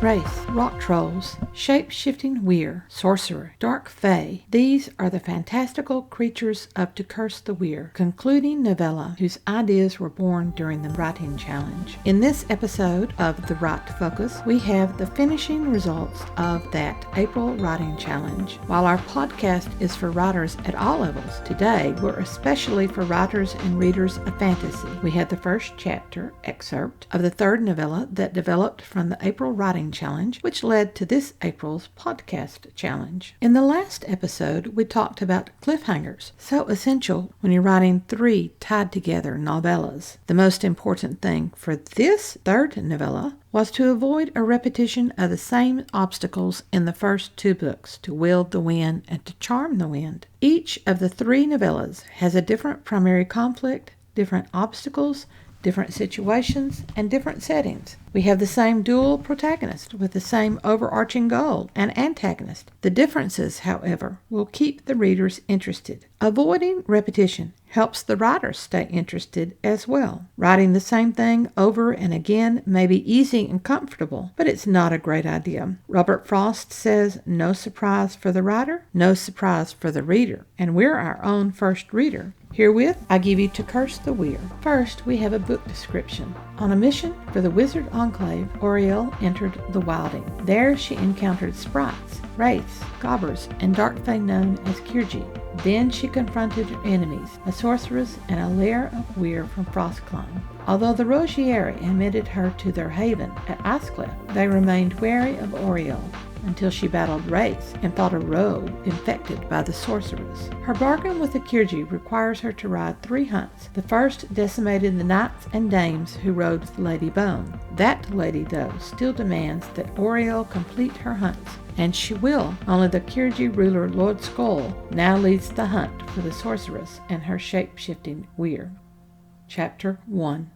Wraith, rock trolls, shape-shifting Wyre, sorcerer, dark fae. These are the fantastical creatures of To Curse the Wyre, concluding novella whose ideas were born during the writing challenge. In this episode of The Write Focus, we have the finishing results of that April writing challenge. While our podcast is for writers at all levels, today we're especially for writers and readers of fantasy. We had the first chapter, excerpt, of the third novella that developed from the April writing challenge, which led to this April's podcast challenge. In the last episode, we talked about cliffhangers, so essential when you're writing 3 tied together novellas. The most important thing for this third novella was to avoid a repetition of the same obstacles in the first 2 books, To Wield the Wind and To Charm the Wind. Each of the 3 novellas has a different primary conflict, different obstacles, different situations, and different settings. We have the same dual protagonist with the same overarching goal and antagonist. The differences, however, will keep the readers interested. Avoiding repetition helps the writers stay interested as well. Writing the same thing over and again may be easy and comfortable, but it's not a great idea. Robert Frost says, no surprise for the writer, no surprise for the reader, and we're our own first reader. Herewith, I give you To Curse the Wyre. First, we have a book description. On a mission for the Wizard Enclave, Oriel entered the Wilding. There she encountered sprites, wraiths, gobbers, and dark fae known as Kirji. Then she confronted her enemies, a sorceress and a lair of Wyre from Frostclimb. Although the Roggieri admitted her to their haven at Iceclef, they remained wary of Oriel until she battled wraiths and fought a rogue infected by the sorceress. Her bargain with the Kirji requires her to ride 3 hunts. The first decimated the knights and dames who rode with Lady Bone. That lady, though, still demands that Oriel complete her hunts, and she will. Only the Kirji ruler Lord Skull now leads the hunt for the sorceress and her shape-shifting Wyre. Chapter 1.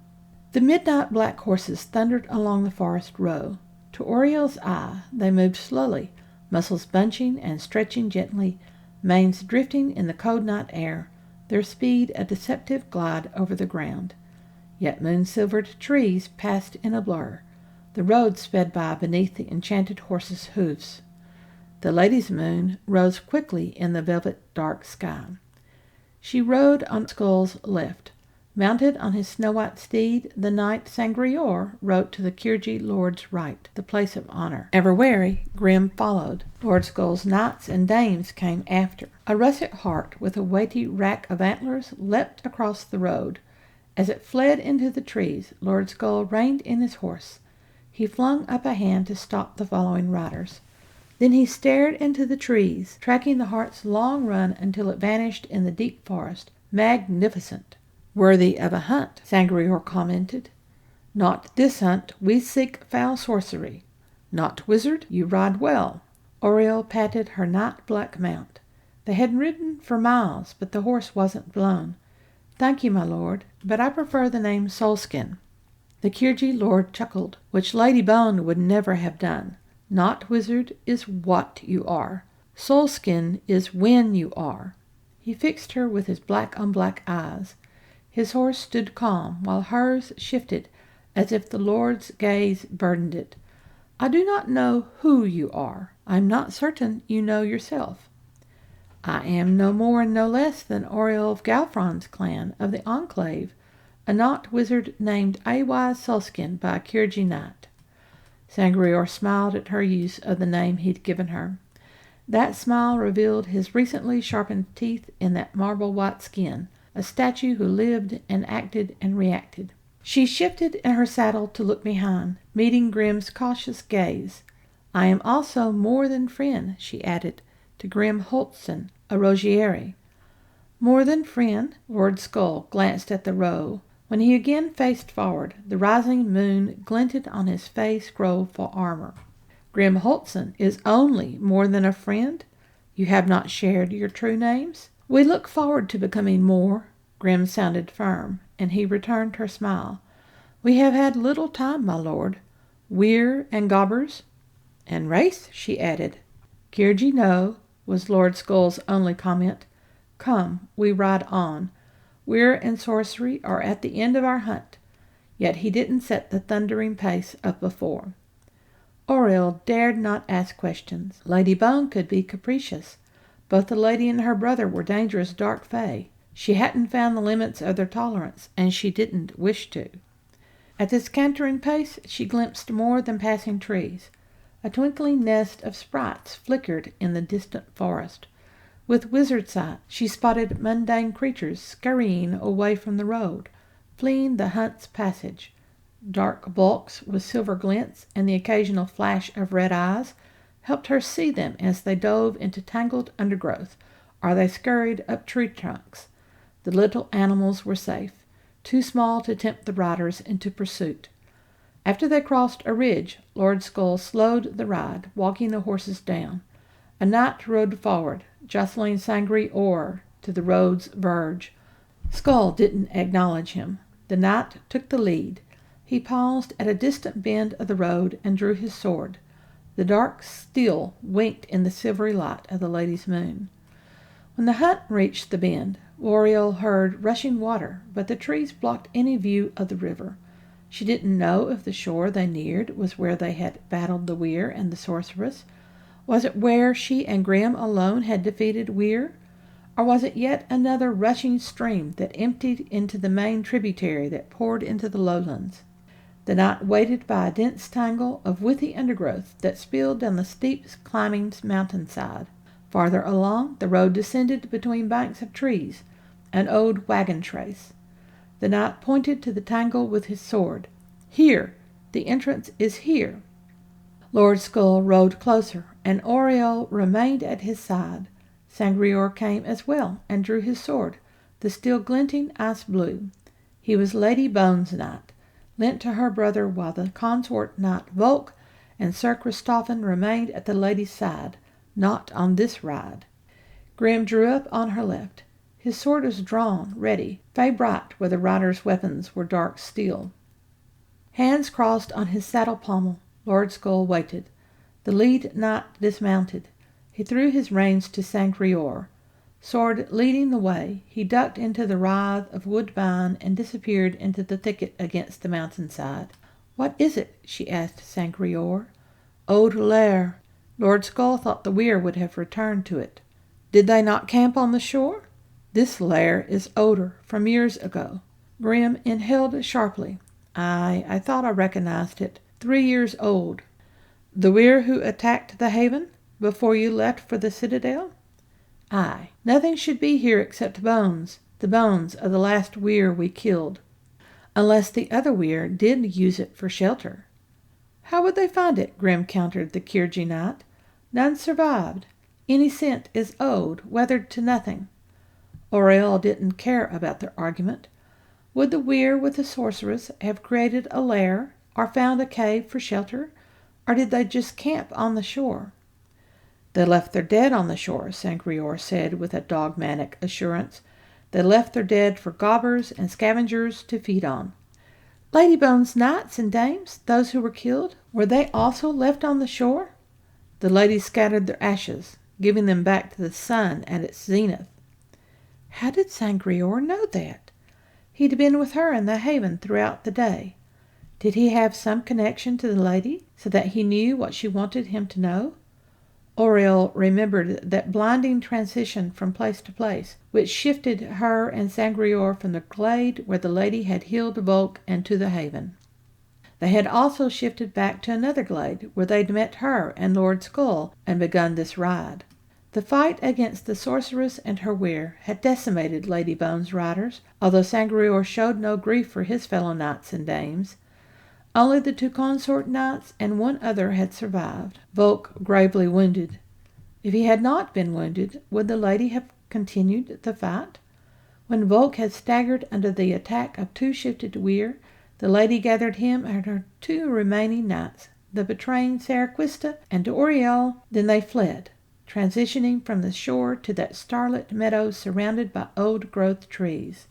The midnight black horses thundered along the forest row. To Oriel's eye, they moved slowly, muscles bunching and stretching gently, manes drifting in the cold night air, their speed a deceptive glide over the ground. Yet moon-silvered trees passed in a blur. The road sped by beneath the enchanted horses' hoofs. The lady's moon rose quickly in the velvet dark sky. She rode on Skull's left. Mounted on his snow-white steed, the knight Sangreor rode to the Kirji lord's right, the place of honor. Ever wary, Grim followed. Lord Skull's knights and dames came after. A russet hart with a weighty rack of antlers leapt across the road. As it fled into the trees, Lord Skull reined in his horse. He flung up a hand to stop the following riders. Then he stared into the trees, tracking the hart's long run until it vanished in the deep forest. Magnificent! Worthy of a hunt, Sangreor commented. Not this hunt, we seek foul sorcery. Not wizard, you ride well. Oriel patted her night-black mount. They had ridden for miles, but the horse wasn't blown. Thank you, my lord, but I prefer the name Solskin. The Kirji lord chuckled, which Lady Bone would never have done. Not wizard is what you are. Solskin is when you are. He fixed her with his black-on-black eyes. His horse stood calm, while hers shifted, as if the Lord's gaze burdened it. I do not know who you are. I am not certain you know yourself. I am no more and no less than Oriel of Galfron's clan of the Enclave, a knot wizard named A-wise Solskin by a Kirji knight. Sangreor smiled at her use of the name he'd given her. That smile revealed his recently sharpened teeth in that marble-white skin, a statue who lived and acted and reacted. She shifted in her saddle to look behind, meeting Grim's cautious gaze. I am also more than friend, she added, to Grim Holtzen, a Roggieri. More than friend? Lord Skull glanced at the row. When he again faced forward, the rising moon glinted on his face-scroll for armor. Grim Holtzen is only more than a friend? You have not shared your true names? We look forward to becoming more. Grim sounded firm, and he returned her smile. We have had little time, my lord. Wyre and gobbers? And wraiths, she added. Kirji no, was Lord Skull's only comment. Come, we ride on. Wyre and sorcery are at the end of our hunt. Yet he didn't set the thundering pace of before. Oriel dared not ask questions. Lady Bone could be capricious. Both the lady and her brother were dangerous dark fae. She hadn't found the limits of their tolerance, and she didn't wish to. At this cantering pace, she glimpsed more than passing trees. A twinkling nest of sprites flickered in the distant forest. With wizard sight, she spotted mundane creatures scurrying away from the road, fleeing the hunt's passage. Dark bulks with silver glints and the occasional flash of red eyes helped her see them as they dove into tangled undergrowth, or they scurried up tree trunks. The little animals were safe, too small to tempt the riders into pursuit. After they crossed a ridge, Lord Skull slowed the ride, walking the horses down. A knight rode forward, jostling Sangreor to the road's verge. Skull didn't acknowledge him. The knight took the lead. He paused at a distant bend of the road and drew his sword. The dark steel winked in the silvery light of the lady's moon. When the hunt reached the bend, Oriel heard rushing water, but the trees blocked any view of the river. She didn't know if the shore they neared was where they had battled the Wyre and the sorceress. Was it where she and Grim alone had defeated Wyre? Or was it yet another rushing stream that emptied into the main tributary that poured into the lowlands? The knight waited by a dense tangle of withy undergrowth that spilled down the steep climbing mountainside. Farther along, the road descended between banks of trees, an old wagon trace. The knight pointed to the tangle with his sword. "Here! The entrance is here!" Lord Skull rode closer, and Oriel remained at his side. Sangreor came as well, and drew his sword, the steel glinting ice blue. He was Lady Bone's knight, lent to her brother while the consort knight Volk and Sir Christophan remained at the lady's side, not on this ride. Grim drew up on her left. His sword was drawn, ready, fay bright where the rider's weapons were dark steel. Hands crossed on his saddle pommel, Lord Skull waited. The lead knight dismounted. He threw his reins to Sangreor. Sword leading the way, he ducked into the writhe of woodbine and disappeared into the thicket against the mountainside. "What is it?" she asked Sangreor. "Old lair." Lord Skull thought the Wyre would have returned to it. "Did they not camp on the shore?" "This lair is older, from years ago." Grim inhaled sharply. "Aye, I thought I recognized it. 3 years old." "The Wyre who attacked the haven, before you left for the citadel?" "Aye. Nothing should be here except bones, the bones of the last Wyre we killed. Unless the other Wyre did use it for shelter." "How would they find it?" Grim countered the Kyrgi knight. "None survived. Any scent is old, weathered to nothing." Oriel didn't care about their argument. Would the Wyre with the sorceress have created a lair, or found a cave for shelter, or did they just camp on the shore? "They left their dead on the shore," Sangreor said with a dogmatic assurance. "They left their dead for gobbers and scavengers to feed on." "Lady Bone's knights and dames, those who were killed, were they also left on the shore?" "The lady scattered their ashes, giving them back to the sun at its zenith." How did Sangreor know that? He'd been with her in the haven throughout the day. Did he have some connection to the lady, so that he knew what she wanted him to know? Oriel remembered that blinding transition from place to place, which shifted her and Sangreor from the glade where the lady had healed Volk and to the haven. They had also shifted back to another glade where they'd met her and Lord Skull and begun this ride. The fight against the sorceress and her Wyre had decimated Lady Bone's riders, although Sangreor showed no grief for his fellow knights and dames. Only the 2 consort knights and 1 other had survived, Volk gravely wounded. If he had not been wounded, would the lady have continued the fight? When Volk had staggered under the attack of 2 shifted Wyre, the lady gathered him and her 2 remaining knights, the betraying Saraquista and Oriel. Then they fled, transitioning from the shore to that starlit meadow surrounded by old-growth trees.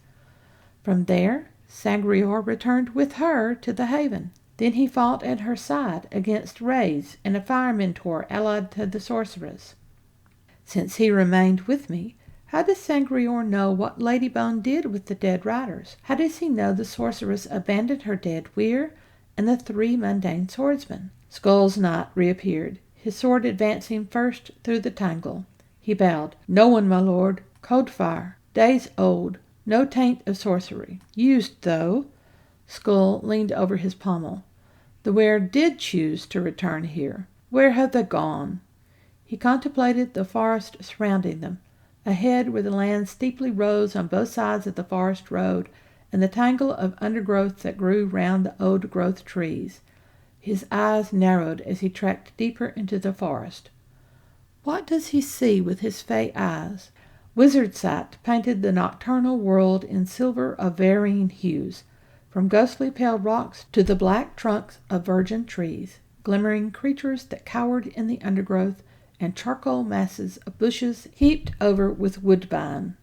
From there, Sangreor returned with her to the haven. Then he fought at her side against Rays and a fire mentor allied to the sorceress. Since he remained with me, how does Sangreor know what Lady Bone did with the dead riders? How does he know the sorceress abandoned her dead Wyre and the 3 mundane swordsmen. Skull's knight reappeared, his sword advancing first through the tangle. He bowed. "No one, my lord. Cold fire. Days old. No taint of sorcery. Used, though." Skull leaned over his pommel. "The Wyre did choose to return here. Where have they gone?" He contemplated the forest surrounding them, ahead where the land steeply rose on both sides of the forest road, and the tangle of undergrowth that grew round the old-growth trees. His eyes narrowed as he tracked deeper into the forest. What does he see with his fey eyes? Wizard sight painted the nocturnal world in silver of varying hues, from ghostly pale rocks to the black trunks of virgin trees, glimmering creatures that cowered in the undergrowth, and charcoal masses of bushes heaped over with woodbine.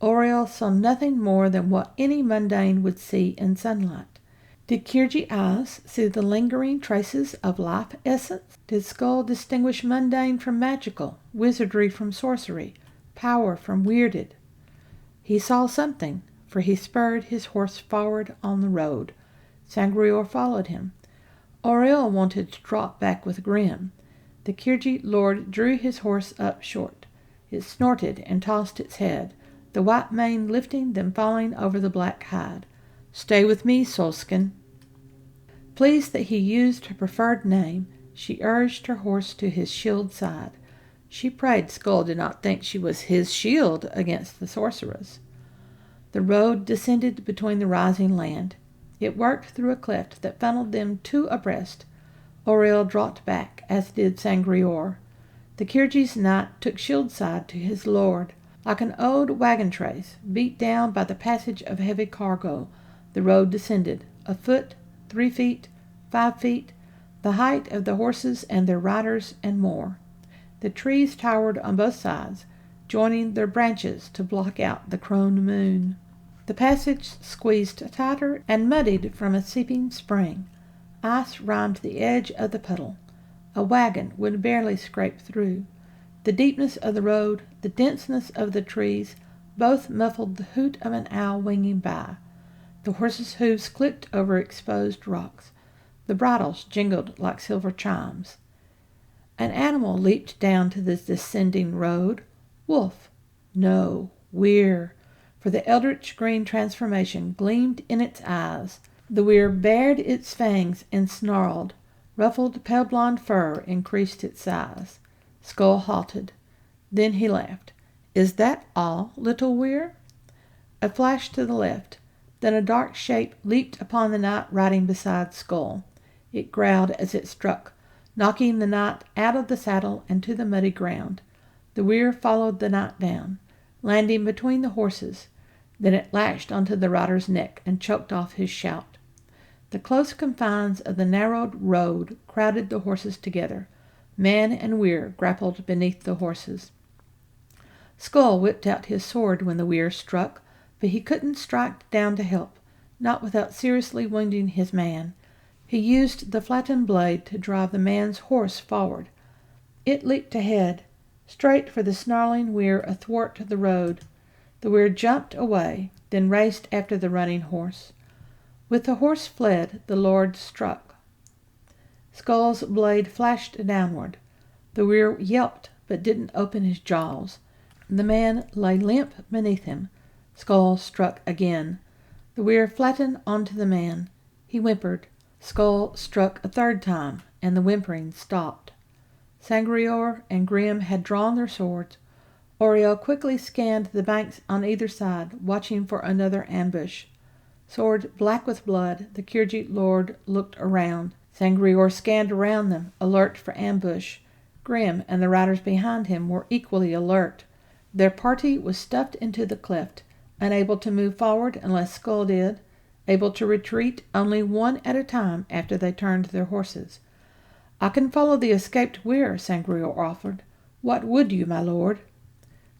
Oriel saw nothing more than what any mundane would see in sunlight. Did Kirgi eyes see the lingering traces of life essence? Did Skull distinguish mundane from magical, wizardry from sorcery, power from weirded? He saw something, for he spurred his horse forward on the road. Sangreor followed him. Oriel wanted to drop back with Grim. The Kirgi lord drew his horse up short. It snorted and tossed its head, the white mane lifting, then falling over the black hide. "Stay with me, Solskin." Pleased that he used her preferred name, she urged her horse to his shield side. She prayed Skull did not think she was his shield against the sorceress. The road descended between the rising land. It worked through a cleft that funneled them 2 abreast. Oriel dropped back, as did Sangreor. The Kirgi's knight took shield side to his lord. Like an old wagon trace, beat down by the passage of heavy cargo, the road descended, a foot, 3 feet, 5 feet, the height of the horses and their riders, and more. The trees towered on both sides, joining their branches to block out the crone moon. The passage squeezed tighter and muddied from a seeping spring. Ice rimed the edge of the puddle. A wagon would barely scrape through. The deepness of the road, the denseness of the trees, both muffled the hoot of an owl winging by. The horses' hooves clicked over exposed rocks. The bridles jingled like silver chimes. An animal leaped down to the descending road. Wolf. No, Wyre, for the eldritch green transformation gleamed in its eyes. The Wyre bared its fangs and snarled. Ruffled pale blonde fur increased its size. Skull halted. Then he laughed. "Is that all, little Wyre?" A flash to the left. Then a dark shape leaped upon the knight riding beside Skull. It growled as it struck, knocking the knight out of the saddle and to the muddy ground. The Wyre followed the knight down, landing between the horses. Then it lashed onto the rider's neck and choked off his shout. The close confines of the narrowed road crowded the horses together. Man and Wyre grappled beneath the horses. Skull whipped out his sword when the Wyre struck, but he couldn't strike down to help, not without seriously wounding his man. He used the flattened blade to drive the man's horse forward. It leaped ahead, straight for the snarling Wyre athwart the road. The Wyre jumped away, then raced after the running horse. With the horse fled, the lord struck. Skull's blade flashed downward. The Wyre yelped, but didn't open his jaws. The man lay limp beneath him. Skull struck again. The Wyre flattened onto the man. He whimpered. Skull struck a 3rd time, and the whimpering stopped. Sangreor and Grim had drawn their swords. Oriel quickly scanned the banks on either side, watching for another ambush. Sword black with blood, the Kirgi lord looked around. Sangreor scanned around them, alert for ambush. Grim and the riders behind him were equally alert. Their party was stuffed into the cleft, unable to move forward unless Skull did, able to retreat only one at a time after they turned their horses. "I can follow the escaped Wyre," Sangreor offered. "What would you, my lord?"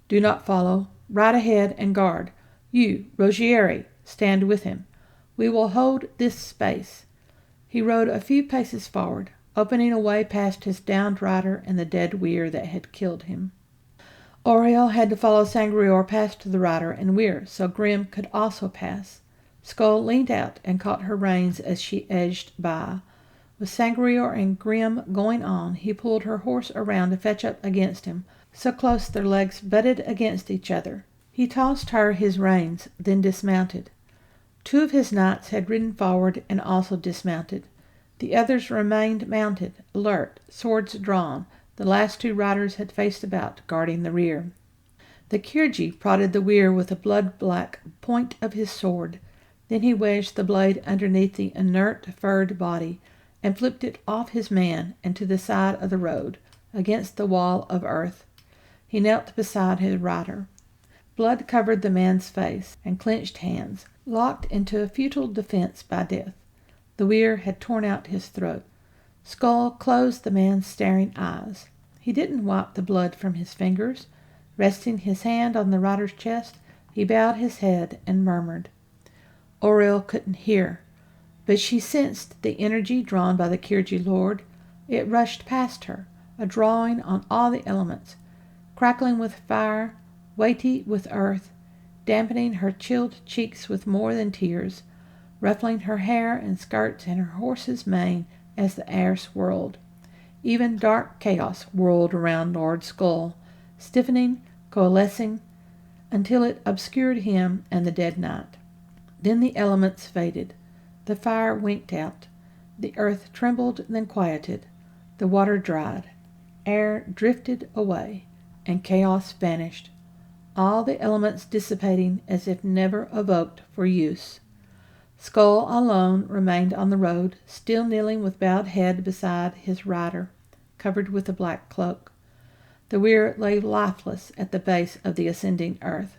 "Do not follow. Ride ahead and guard. You, Roggieri, stand with him. We will hold this space." He rode a few paces forward, opening a way past his downed rider and the dead Wyre that had killed him. Oriel had to follow Sangreor past the rider and Wyre, so Grim could also pass. Skull leaned out and caught her reins as she edged by. With Sangreor and Grim going on, he pulled her horse around to fetch up against him, so close their legs butted against each other. He tossed her his reins, then dismounted. 2 of his knights had ridden forward and also dismounted. The others remained mounted, alert, swords drawn. The last 2 riders had faced about, guarding the rear. The Kyrgi prodded the Wyre with the blood-black point of his sword. Then he wedged the blade underneath the inert, furred body, and flipped it off his man and to the side of the road, against the wall of earth. He knelt beside his rider. Blood covered the man's face, and clenched hands, locked into a futile defense by death. The Wyre had torn out his throat. Skull closed the man's staring eyes. He didn't wipe the blood from his fingers. Resting his hand on the rider's chest, he bowed his head and murmured. Auriel couldn't hear, but she sensed the energy drawn by the Kyrgi lord. It rushed past her, a drawing on all the elements, crackling with fire, weighty with earth, dampening her chilled cheeks with more than tears, ruffling her hair and skirts and her horse's mane as the air swirled. Even dark chaos whirled around Lord Skull, stiffening, coalescing, until it obscured him and the dead knight. Then the elements faded. The fire winked out. The earth trembled, then quieted. The water dried. Air drifted away, and chaos vanished, all the elements dissipating as if never evoked for use. Skull alone remained on the road, still kneeling with bowed head beside his rider, covered with a black cloak. The Wyre lay lifeless at the base of the ascending earth.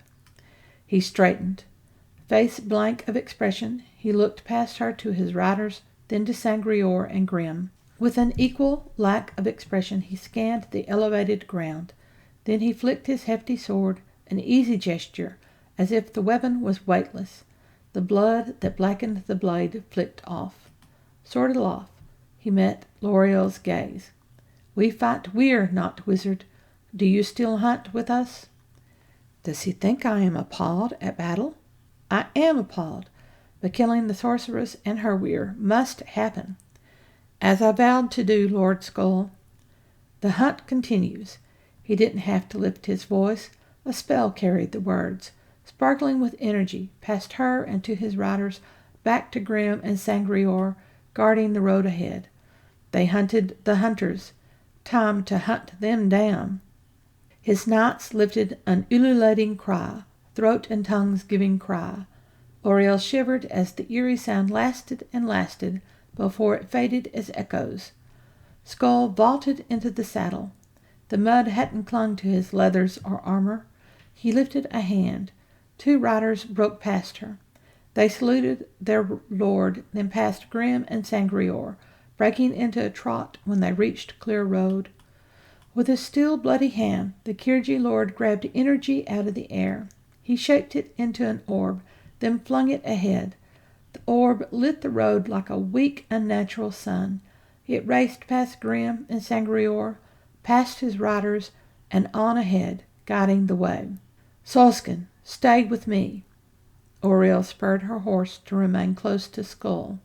He straightened. Face blank of expression, he looked past her to his riders, then to Sangreor and Grim. With an equal lack of expression, he scanned the elevated ground. Then he flicked his hefty sword, an easy gesture, as if the weapon was weightless. The blood that blackened the blade flicked off. Sword aloft, he met L'Oreal's gaze. We fight Wyre, not wizard. Do you still hunt with us? Does he think I am appalled at battle? I am appalled, but killing the sorceress and her Wyre must happen, as I vowed to do, Lord Skull. The hunt continues. He didn't have to lift his voice. A spell carried the words, sparkling with energy, past her and to his riders, back to Grim and Sangreor, guarding the road ahead. They hunted the hunters. Time to hunt them down. His knights lifted an ululating cry, throat and tongues giving cry. Auriel shivered as the eerie sound lasted and lasted before it faded as echoes. Skull vaulted into the saddle. The mud hadn't clung to his leathers or armor. He lifted a hand. 2 riders broke past her. They saluted their lord, then passed Grim and Sangreor, breaking into a trot when they reached clear road. With a still bloody hand, the Kyrgi lord grabbed energy out of the air. He shaped it into an orb, then flung it ahead. The orb lit the road like a weak, unnatural sun. It raced past Grim and Sangreor, past his riders, and on ahead, guiding the way. Solskin, stay with me. Auriel spurred her horse to remain close to Skull.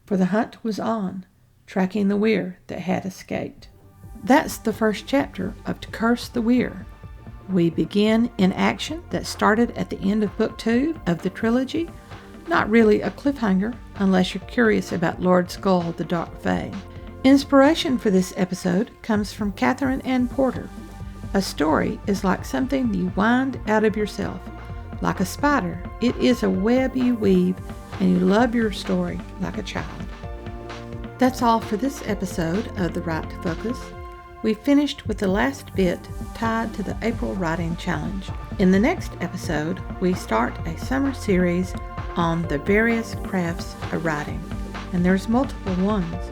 For the hunt was on, tracking the Wyre that had escaped. That's the first chapter of To Curse the Wyre. We begin in action that started at the end of Book 2 of the trilogy. Not really a cliffhanger, unless you're curious about Lord Skull the Dark Fae. Inspiration for this episode comes from Catherine Ann Porter. A story is like something you wind out of yourself. Like a spider, it is a web you weave, and you love your story like a child. That's all for this episode of The Right to Focus. We finished with the last bit tied to the April Writing Challenge. In the next episode, we start a summer series on the various crafts of writing, and there's multiple ones.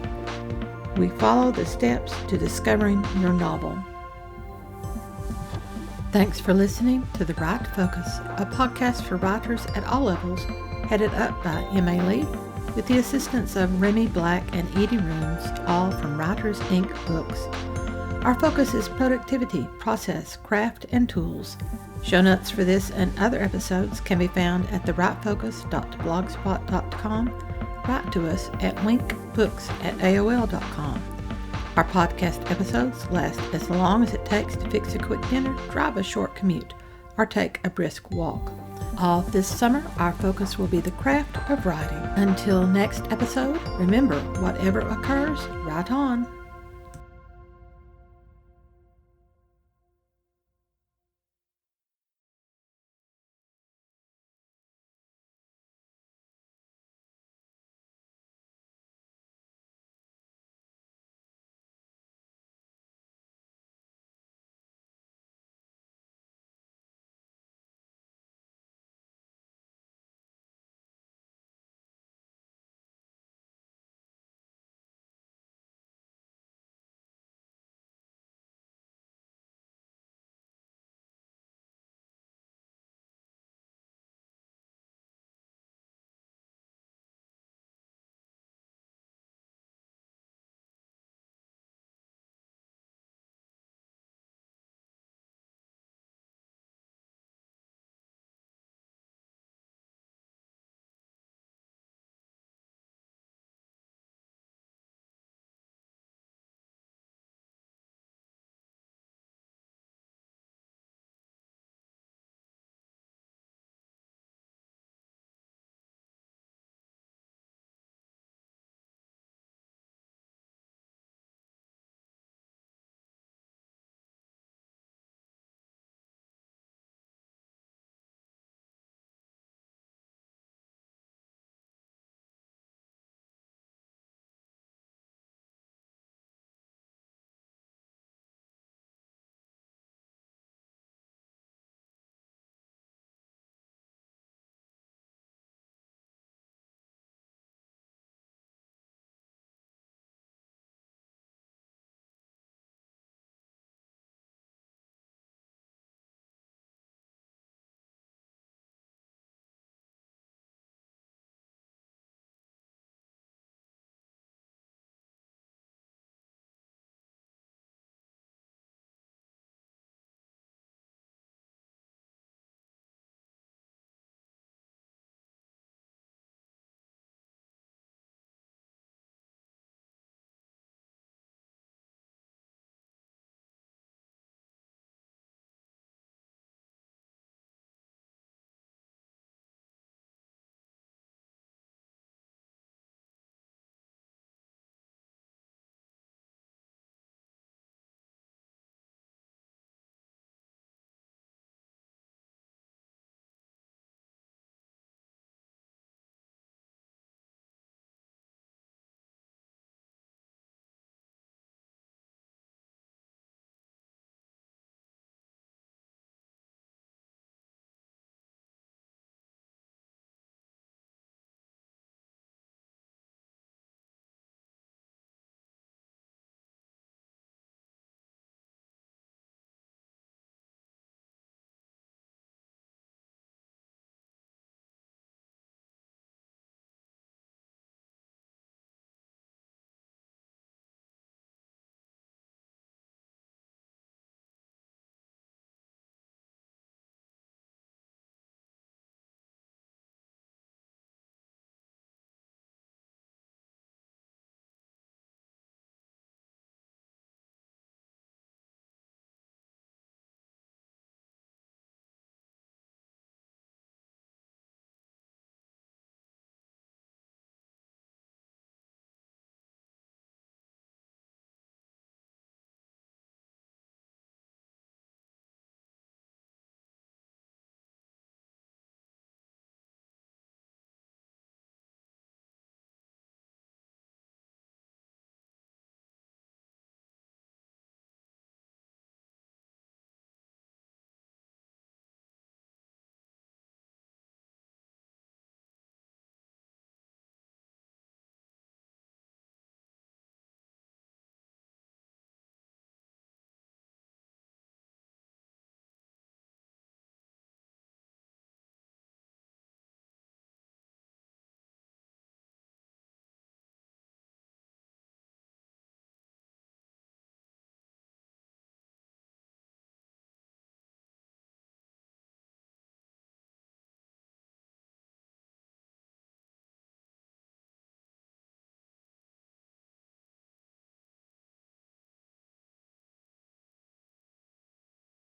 We follow the steps to discovering your novel. Thanks for listening to The Right to Focus, a podcast for writers at all levels, headed up by M.A. Lee, with the assistance of Remy Black and Edie Runes, all from Writers Inc. Books. Our focus is productivity, process, craft, and tools. Show notes for this and other episodes can be found at therightfocus.blogspot.com. Write to us at winkbooks@aol.com. Our podcast episodes last as long as it takes to fix a quick dinner, drive a short commute, or take a brisk walk. All this summer, our focus will be the craft of writing. Until next episode, remember, whatever occurs, write on.